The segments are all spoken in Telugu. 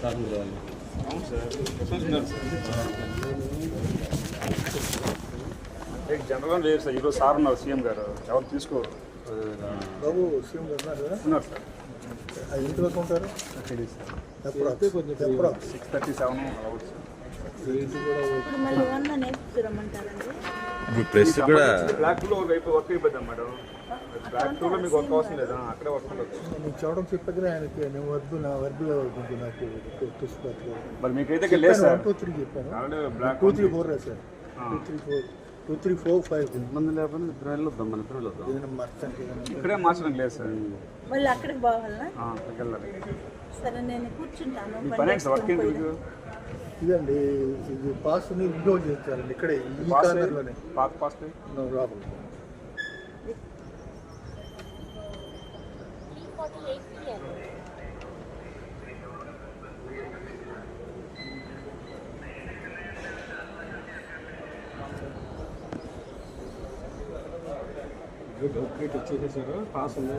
అవును సార్, జనరల్గా లేదు సార్. ఈరోజు సార్ ఉన్నారు, సీఎం గారు ఎవరు తీసుకోరు. బాబు సీఎం గారు ఉన్నారు సార్. ఎంత వరకు ఉంటారు? ఎప్పుడు 6:37 అలా వచ్చు. ఇప్పుడు ప్రెస్ కూడా బ్లాక్ టూలో రేపు వర్క్ అయిపోద్దాం మేడం. బ్లాక్ టూలో మీకు వర్క్ అవసరం లేదా, అక్కడే వర్క్ ఉండదు. నేను చూడడం చెప్పగా ఆయనకి నేను వద్దు, నా వర్క్లో కొంచెం నాకు మరి మీకైతే లేదు సార్. 1 2 3 చెప్పాను. Black 2 3 4 sir. 2 3 4 5 ఇబ్బంది లేకపోతే ఇద్దరు వద్దాం, మన ఇద్దరు వద్దాం. ఏదైనా మార్చడానికి ఇక్కడే మార్చడం లేదు సార్. మళ్ళీ అక్కడికి పోవాలా? అక్కడికి వెళ్ళాలి. సరే నేను కూర్చుంటాను. మీ పని ఏంటి సార్? వర్క్ ఏంటి మీకు? ఇదండి, ఇది పాస్ని విండో చేస్తారండి ఇక్కడే ఈ కార్నర్లోనే. పాస్ రాబు వచ్చేసారు. పాస్ ఉంది,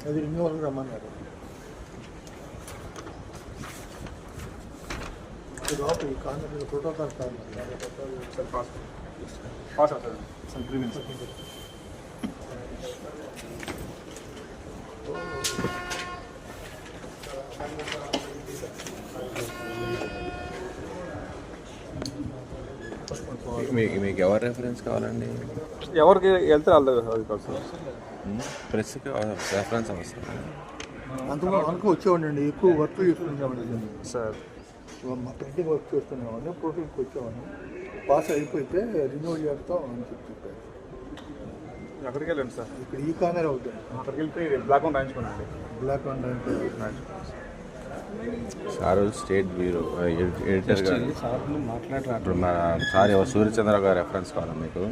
అది రిన్యూవల్ రమ్మన్నారు. లోపల ఈ corner protocol corner sir. Pass sir. మీకు ఎవరు రెఫరెన్స్ కావాలండి? ఎవరికి వెళ్తే వాళ్ళు అది కాదు సార్. ప్రెస్కి రెఫరెన్స్ అవసరం. అంతకు వచ్చేవాడిని, ఎక్కువ వర్క్ చేసుకునేవాడిని సార్. మా పెయింటింగ్ వర్క్ చేస్తున్నామని ప్రోటీన్కి వచ్చామని. పాస్ అయిపోతే రిన్యూవల్ చేస్తాం అని చెప్పారు. అక్కడికి వెళ్ళండి సార్. ఇక్కడ ఈ కార్నర్ అవుతుంది. అక్కడికి వెళ్తే బ్లాక్ అండ్ రాయించుకోండి. Block and sir state bureau editor గారు ఇప్పుడు మా సార్ సూర్యచంద్ర గారు రెఫరెన్స్ కావాలి మీకు?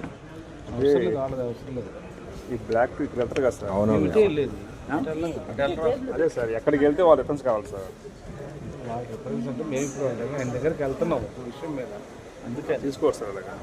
ఈ బ్లాక్ ఇక్కడ వెళ్తారు కదా సార్. అవునవును. అదే సార్, ఎక్కడికి వెళ్తే వాళ్ళు రిఫరెన్స్ కావాలి సార్. రిఫరెన్స్ అంటే మేము ఇప్పుడు ఆయన దగ్గరికి వెళ్తున్నాం విషయం మీద, అందుకే తీసుకోవచ్చు సార్ అలాగా.